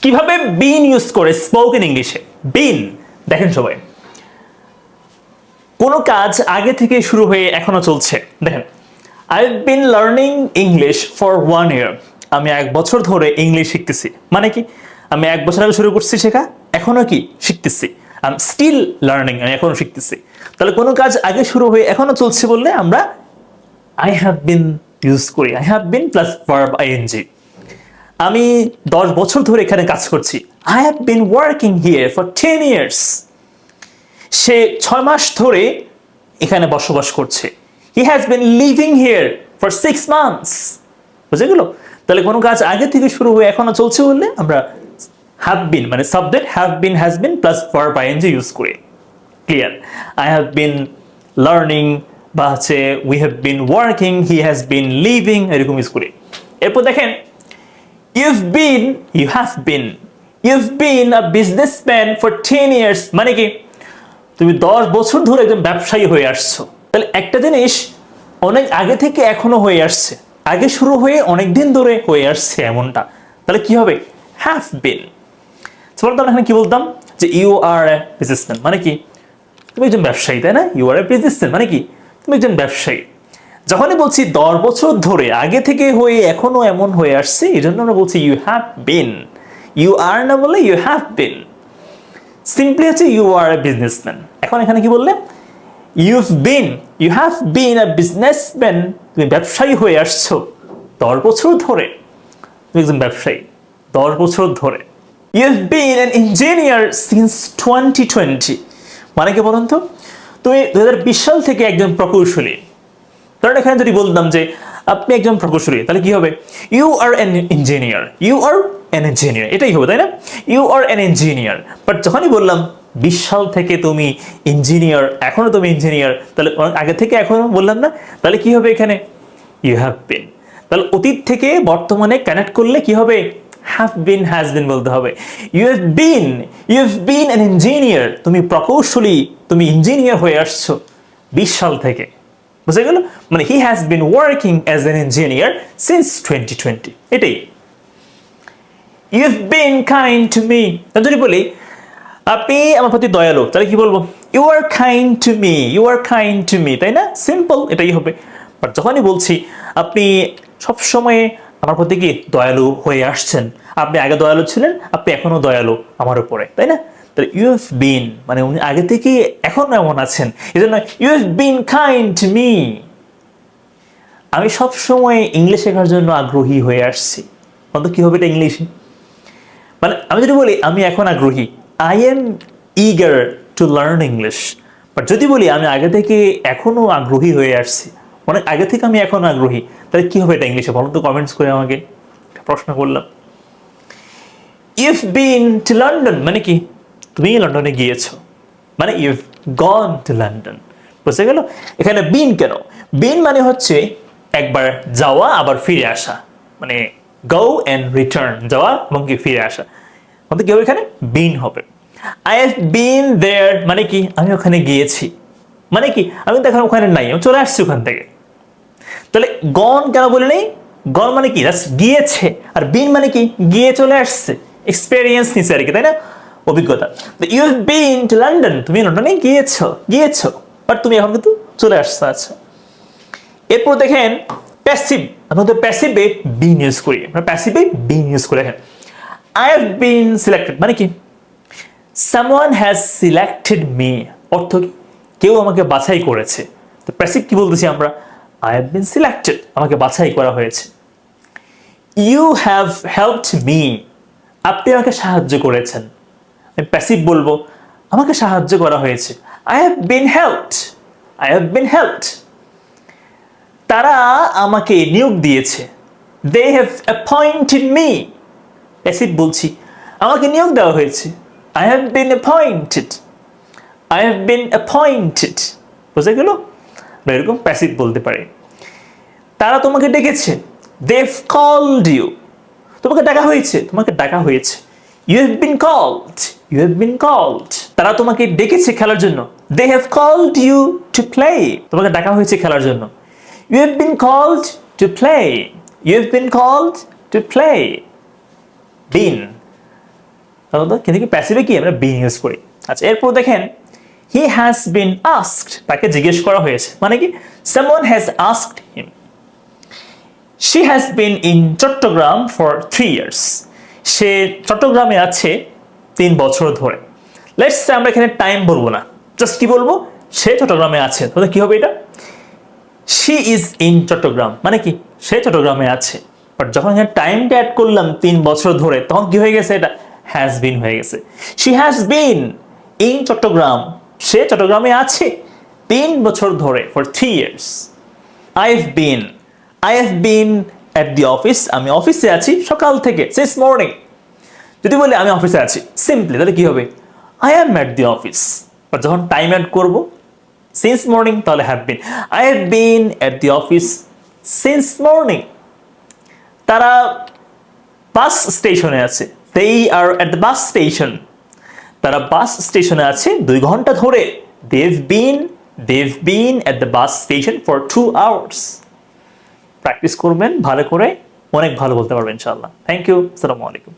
কিভাবে বিন ইউজ করে স্পোকেন ইংলিশে? বিন দেখেন সবাই, কোন কাজ আগে থেকে শুরু হয়ে এখনো চলছে। দেখেন, I have been learning English for 1 year। আমি 1 বছর ধরে ইংলিশ শিখতেছি। মানে কি, আমি 1 বছর আগে শুরু করছি শেখা, এখনো কি শিখতেছি। আই এম স্টিল লার্নিং, আমি এখনো শিখতেছি। তাহলে কোনো কাজ আগে শুরু হয়ে এখনো চলছে বললে আমরা আই হ্যাভ বিন ইউজ করি। I have been plus verb ING. আমি 10 বছর ধরে এখানে কাজ করছি। I have been working here for 10 years। সে 6 মাস ধরে এখানে বসবাস করছে। He has been living here for 6 months। বুঝে গেল? তাহলে কোনো কাজ আগে থেকে শুরু হয়ে এখনো চলছে বললে আমরা হ্যাভ বিন মানে subject have been has been plus verb ING use করি। Clear? I have been learning বা হচ্ছে we have been working, he has been living, এরকম ইউজ করি। এরপর দেখেন, you've been, you have been, you've been a businessman for 10 years। মানে কি, তুমি 10 বছর ধরে একজন ব্যবসায়ী হয়ে আসছো। তাহলে একটা জিনিস অনেক আগে থেকে এখনো হয়ে আসছে, আগে শুরু হয়ে অনেক দিন ধরে হয়ে আসছে এমনটা, তাহলে কি হবে? Have been. বলতাম এখানে কি বলতাম যে ইউ আর এ বিজনেসম্যান, মানে কি তুমি একজন ব্যবসায়ী, তাই না? ইউ আর এ বিজনেসম্যান মানে কি তুমি একজন ব্যবসায়ী। যখনই বলছি 10 বছর ধরে আগে থেকে হয়ে এখনো এমন হয়ে আসছে, এই জন্য আমরা বলছি you have been. You are না বলে ইউ হ্যাভ বিন। সিম্পলি হচ্ছে ইউ আর এ বিজনেসম্যান। এখন এখানে কি বললে? You have been a businessman, তুমি ব্যবসায়ী হয়ে আসছো 10 বছর ধরে। তুমি একজন ব্যবসায়ী 10 বছর ধরে। You have been an engineer since 2020। মানে কি বলুন তো, তুমি 2020 সাল থেকে একজন প্রকৌশলী। কারণ এখানে যদি বলতাম যে আপনি একজন প্রকৌশলী, তাহলে কি হবে? You are an engineer, you are an engineer, এটাই হবে, তাই না? You are an engineer. But যখনই বললাম 20 সাল থেকে তুমি ইঞ্জিনিয়ার, এখনো তুমি ইঞ্জিনিয়ার, তাহলে আগে থেকে এখনো বললাম না, তাহলে কি হবে এখানে? You have been. তাহলে অতীত থেকে বর্তমানে কানেক্ট করলে কি হবে? হ্যাভ বিন হ্যাজ বিন বলতে হবে। You have been an engineer, তুমি প্রকৌশলী, তুমি ইঞ্জিনিয়ার হয়ে আসছো 20 সাল থেকে। বুঝে গেল? মানে he has been working as an engineer since 2020। এটাই। You have been kind to me. যদি বলি আপনি আমার প্রতি দয়ালু, তাহলে কি বলবো? You are kind to me, you are kind to me, তাই না? সিম্পল, এটাই হবে। বাট যখনই বলছি আপনি সবসময় আমার প্রতি কি দয়ালু হয়ে আসছেন, আপনি আগে দয়ালু ছিলেন, আপনি এখনো দয়ালু আমার উপরে, তাই না? তাহলে ইউ হ্যাভ বিন মানে উনি আগে থেকে এখনো এমন আছেন, এই জন্য you have been kind to me. আমি সবসময় ইংলিশ শেখার জন্য আগ্রহী হয়ে আসছি। অন্তত কি হবে এটা ইংলিশে? মানে আমি যদি বলি আমি এখন আগ্রহী, I am eager to learn English. But যদি বলি আমি আগে থেকে এখনো আগ্রহী হয়ে আসছি, অনেক আগে থেকে আমি এখন আগ্রহী, তাহলে কি হবে এটা ইংলিশে? বলো তো কমেন্টস করে আমাকে। প্রশ্ন করলাম। ইউ've বিন টু লন্ডন মানে কি তুমি লন্ডনে গিয়েছো, মানে ইউ've গন টু লন্ডন। বুঝতে গেল? এখানে বিন কেন? বিন মানে হচ্ছে একবার যাওয়া আবার ফিরে আসা, মানে গো এন্ড রিটার্ন, যাওয়া এবং কি ফিরে আসা। মানে কি হবে এখানে? বিন হবে। আই হ্যাভ বিন দেয়ার মানে কি আমি ওখানে গিয়েছি, মানে কি আমি তো এখন ওখানে নাই, আমি চলে আসছি ওখান থেকে। তাহলে গন কেন বলে নেই? গন মানে কি গিয়েছে, আর বিন মানে কি গিয়ে চলে আসছে, এক্সপেরিয়েন্স নিছে আর কি, তাই না? অভিজ্ঞতা। You have been to London, তুমি লন্ডনে গিয়েছো বাট তুমি এখন কিন্তু চলে আসছো। আচ্ছা, এরপর দেখেন প্যাসিভ। আমরা তো প্যাসিভে বিন ইউজ করি, আমরা প্যাসিভে বিন ইউজ করি। দেখেন আই হ্যাভ বিন সিলেক্টেড মানে কি সামওয়ান হ্যাজ সিলেক্টেড মি, অর্থ কি কেউ আমাকে বাছাই করেছে। তো প্যাসিভ কি বলতেছি আমরা? I have been selected, আমাকে বাছাই করা হয়েছে। You have helped me, আপনি আমাকে সাহায্য করেছেন। আমি প্যাসিভ বলবো আমাকে সাহায্য করা হয়েছে। I have been helped, I have been helped। তারা আমাকে নিয়োগ দিয়েছে। They have appointed me, passive বলছি আমাকে নিয়োগ দেওয়া হয়েছে। I have been appointed, I have been appointed। বুঝে গেল? এরকম প্যাসিভ বলতে পারে। তারা তোমাকে ডেকেছে, they've called you, তোমাকে ডাকা হয়েছে, তোমাকে ডাকা হয়েছে। You have been called, you have been called। তারা তোমাকে ডেকেছে খেলার জন্য, they have called you to play, তোমাকে ডাকা হয়েছে খেলার জন্য। You have been called to play, you have been called to play। Been কিন্তু কি প্যাসিভে কি আমরা বিন ইউজ করি। আচ্ছা, এরপর দেখেন হি হ্যাজ বিন আস্কড, তাকে জিজ্ঞেস করা হয়েছে, মানে কি someone has asked him. She has been in Chittagong for 3 years, সে চট্টগ্রামে আছে 3 বছর ধরে। লেটস সে আমরা এখানে টাইম বলবো না, জাস্ট কি বলবো, সে চট্টগ্রামে আছে, তাহলে কি হবে এটা, শি ইজ ইন চট্টগ্রাম, মানে কি সে চট্টগ্রামে আছে। বাট যখন এখানে টাইমটা অ্যাড করলাম 3 বছর ধরে, তখন কি হয়ে গেছে, এটা হ্যাজ বিন হয়ে গেছে। She has been in Chittagong, সে চট্টগ্রামে আছে 3 বছর ধরে, for 3 years. I have been at the office, আমি অফিসে আছি সকাল থেকে, সিন্স মর্নিং। যদি বলি আমি অফিসে আছি সিম্পলি, তাহলে কি হবে, I am at the office. But যখন টাইম অ্যাড করবো সিন্স মর্নিং, তাহলে have been. I have been at the office since morning. তারা বাস স্টেশনে আছে, they are at the bus station, তারা বাস স্টেশনে আছে 2 ঘন্টা ধরে, they've been at the bus station for 2 hours। Practice করবেন ভালো করে, অনেক ভালো বলতে পারবেন ইনশাআল্লাহ। থ্যাংক ইউ, আসসালামু আলাইকুম।